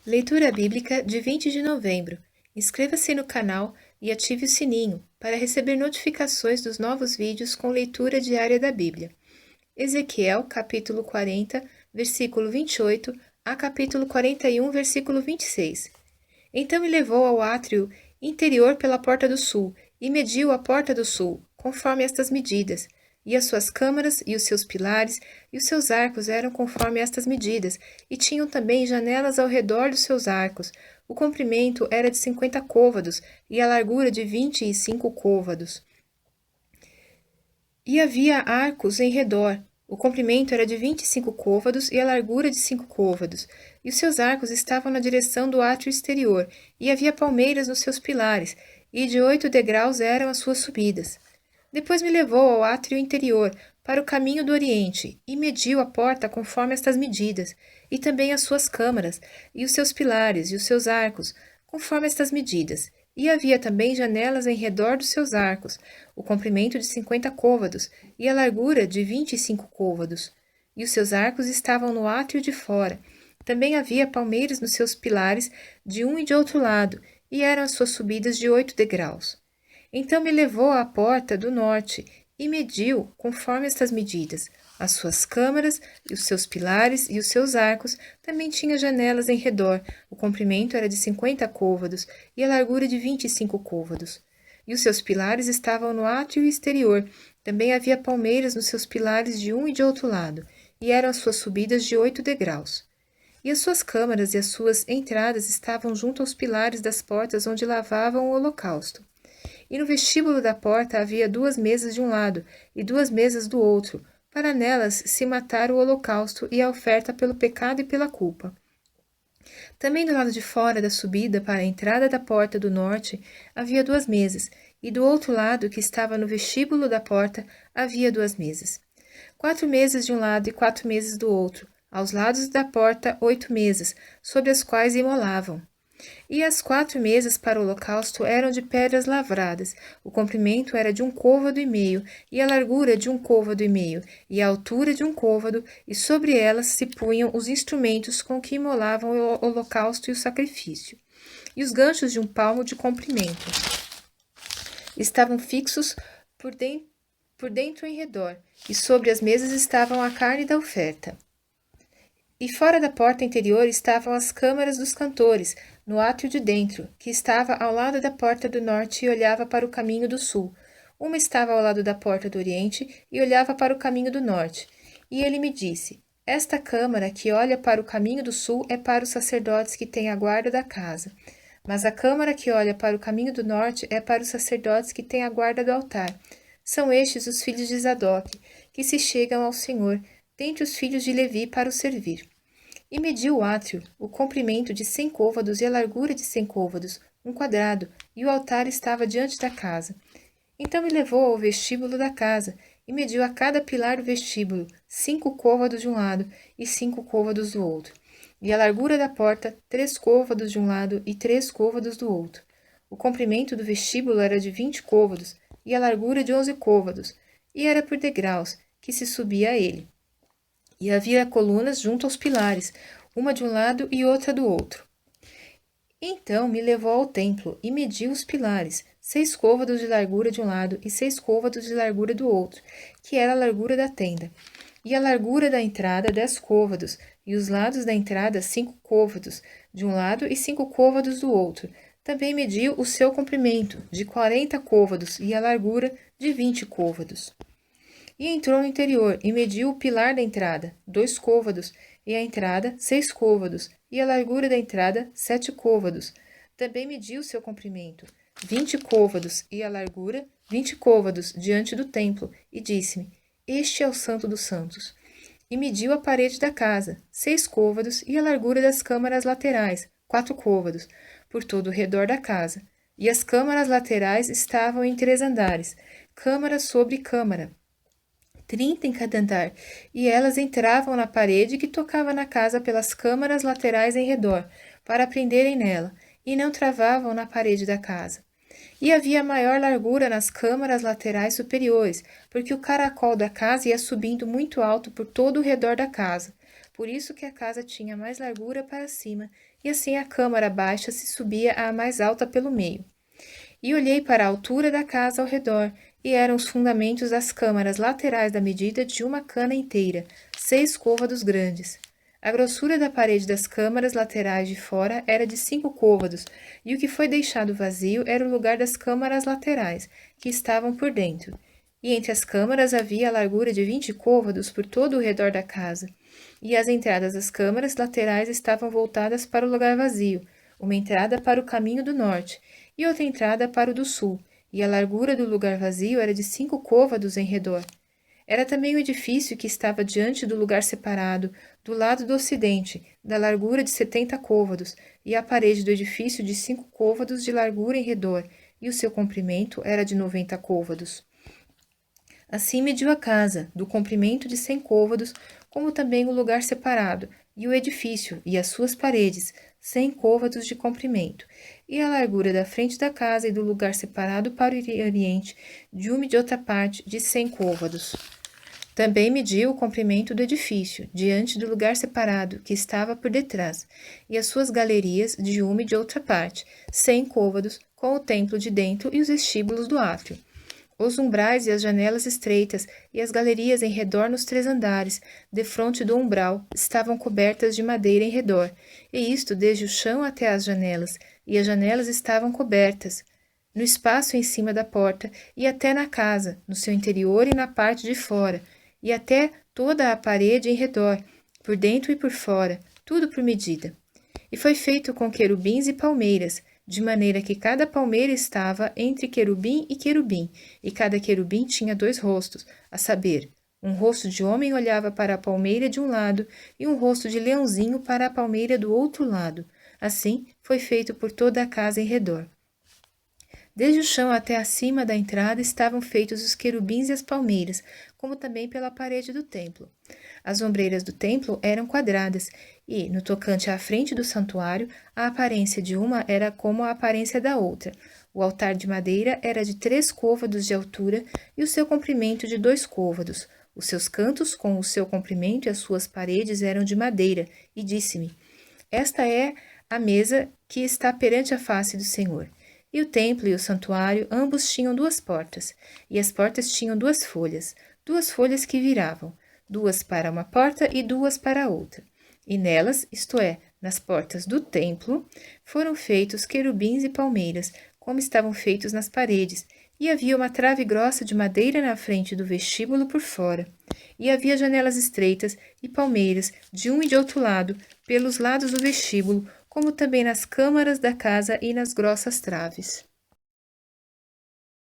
Leitura Bíblica de 20 de novembro. Inscreva-se no canal e ative o sininho para receber notificações dos novos vídeos com leitura diária da Bíblia. Ezequiel, capítulo 40, versículo 28 a capítulo 41, versículo 26. Então me levou ao átrio interior pela porta do sul e mediu a porta do sul, conforme estas medidas. E as suas câmaras, e os seus pilares, e os seus arcos eram conforme estas medidas, e tinham também janelas ao redor dos seus arcos. O comprimento era de 50 côvados, e a largura de 25 côvados. E havia arcos em redor. O comprimento era de 25 côvados e a largura de 5 côvados. E os seus arcos estavam na direção do átrio exterior, e havia palmeiras nos seus pilares, e de 8 degraus eram as suas subidas. Depois me levou ao átrio interior, para o caminho do oriente, e mediu a porta conforme estas medidas, e também as suas câmaras, e os seus pilares, e os seus arcos, conforme estas medidas. E havia também janelas em redor dos seus arcos, o comprimento de 50 côvados, e a largura de 25 côvados. E os seus arcos estavam no átrio de fora. Também havia palmeiras nos seus pilares, de um e de outro lado, e eram as suas subidas de 8 degraus. Então me levou à porta do norte e mediu conforme estas medidas. As suas câmaras, e os seus pilares e os seus arcos também tinham janelas em redor. O comprimento era de 50 côvados e a largura de 25 côvados. E os seus pilares estavam no átrio exterior. Também havia palmeiras nos seus pilares de um e de outro lado, e eram as suas subidas de 8 degraus. E as suas câmaras e as suas entradas estavam junto aos pilares das portas onde lavavam o holocausto. E no vestíbulo da porta havia 2 mesas de um lado e 2 mesas do outro, para nelas se matar o holocausto e a oferta pelo pecado e pela culpa. Também do lado de fora da subida para a entrada da porta do norte havia 2 mesas, e do outro lado, que estava no vestíbulo da porta, havia 2 mesas. 4 mesas de um lado e 4 mesas do outro, aos lados da porta 8 mesas, sobre as quais imolavam. E as 4 mesas para o holocausto eram de pedras lavradas. O comprimento era de 1 côvado e meio, e a largura de 1 côvado e meio, e a altura de 1 côvado, e sobre elas se punham os instrumentos com que imolavam o holocausto e o sacrifício. E os ganchos de 1 palmo de comprimento estavam fixos por dentro em redor, e sobre as mesas estavam a carne da oferta. E fora da porta interior estavam as câmaras dos cantores, no átrio de dentro, que estava ao lado da porta do norte e olhava para o caminho do sul. Uma estava ao lado da porta do oriente e olhava para o caminho do norte. E ele me disse: Esta câmara que olha para o caminho do sul é para os sacerdotes que têm a guarda da casa. Mas a câmara que olha para o caminho do norte é para os sacerdotes que têm a guarda do altar. São estes os filhos de Zadoc, que se chegam ao Senhor, dentre os filhos de Levi para o servir. E mediu o átrio, o comprimento de 100 côvados e a largura de 100 côvados, 1 quadrado, e o altar estava diante da casa. Então me levou ao vestíbulo da casa, e mediu a cada pilar do vestíbulo 5 côvados de um lado e 5 côvados do outro. E a largura da porta 3 côvados de um lado e 3 côvados do outro. O comprimento do vestíbulo era de 20 côvados, e a largura de 11 côvados, e era por degraus, que se subia a ele. E havia colunas junto aos pilares, uma de um lado e outra do outro. Então me levou ao templo e mediu os pilares, 6 côvados de largura de um lado e 6 côvados de largura do outro, que era a largura da tenda. E a largura da entrada 10 côvados, e os lados da entrada 5 côvados de um lado e 5 côvados do outro. Também mediu o seu comprimento, de 40 côvados, e a largura de 20 côvados. E entrou no interior, e mediu o pilar da entrada, 2 côvados, e a entrada, 6 côvados, e a largura da entrada, 7 côvados. Também mediu seu comprimento, 20 côvados, e a largura, 20 côvados, diante do templo, e disse-me: Este é o Santo dos Santos. E mediu a parede da casa, 6 côvados, e a largura das câmaras laterais, 4 côvados, por todo o redor da casa. E as câmaras laterais estavam em 3 andares, câmara sobre câmara, 30 em cada andar, e elas entravam na parede que tocava na casa pelas câmaras laterais em redor, para prenderem nela, e não travavam na parede da casa. E havia maior largura nas câmaras laterais superiores, porque o caracol da casa ia subindo muito alto por todo o redor da casa, por isso que a casa tinha mais largura para cima, e assim a câmara baixa se subia à mais alta pelo meio. E olhei para a altura da casa ao redor, e eram os fundamentos das câmaras laterais da medida de uma cana inteira, 6 côvados grandes. A grossura da parede das câmaras laterais de fora era de 5 côvados, e o que foi deixado vazio era o lugar das câmaras laterais, que estavam por dentro. E entre as câmaras havia a largura de 20 côvados por todo o redor da casa. E as entradas das câmaras laterais estavam voltadas para o lugar vazio, uma entrada para o caminho do norte, e outra entrada para o do sul, e a largura do lugar vazio era de 5 côvados em redor. Era também o edifício que estava diante do lugar separado, do lado do ocidente, da largura de 70 côvados, e a parede do edifício de 5 côvados de largura em redor, e o seu comprimento era de 90 côvados. Assim mediu a casa, do comprimento de 100 côvados, como também o lugar separado, e o edifício, e as suas paredes, 100 côvados de comprimento, e a largura da frente da casa e do lugar separado para o oriente, de uma e de outra parte, de 100 côvados. Também mediu o comprimento do edifício, diante do lugar separado, que estava por detrás, e as suas galerias, de uma e de outra parte, 100 côvados, com o templo de dentro e os vestíbulos do átrio. Os umbrais e as janelas estreitas e as galerias em redor nos 3 andares, defronte do umbral, estavam cobertas de madeira em redor, e isto desde o chão até as janelas, e as janelas estavam cobertas, no espaço em cima da porta, e até na casa, no seu interior e na parte de fora, e até toda a parede em redor, por dentro e por fora, tudo por medida. E foi feito com querubins e palmeiras, de maneira que cada palmeira estava entre querubim, e cada querubim tinha 2 rostos, a saber, um rosto de homem olhava para a palmeira de um lado e um rosto de leãozinho para a palmeira do outro lado. Assim foi feito por toda a casa em redor. Desde o chão até acima da entrada estavam feitos os querubins e as palmeiras, como também pela parede do templo. As ombreiras do templo eram quadradas, e, no tocante à frente do santuário, a aparência de uma era como a aparência da outra. O altar de madeira era de 3 côvados de altura e o seu comprimento de 2 côvados. Os seus cantos, com o seu comprimento e as suas paredes, eram de madeira, e disse-me: Esta é a mesa que está perante a face do Senhor. E o templo e o santuário ambos tinham 2 portas, e as portas tinham 2 folhas que viravam, 2 para uma porta e 2 para a outra. E nelas, isto é, nas portas do templo, foram feitos querubins e palmeiras, como estavam feitos nas paredes, e havia uma trave grossa de madeira na frente do vestíbulo por fora. E havia janelas estreitas e palmeiras, de um e de outro lado, pelos lados do vestíbulo, como também nas câmaras da casa e nas grossas traves.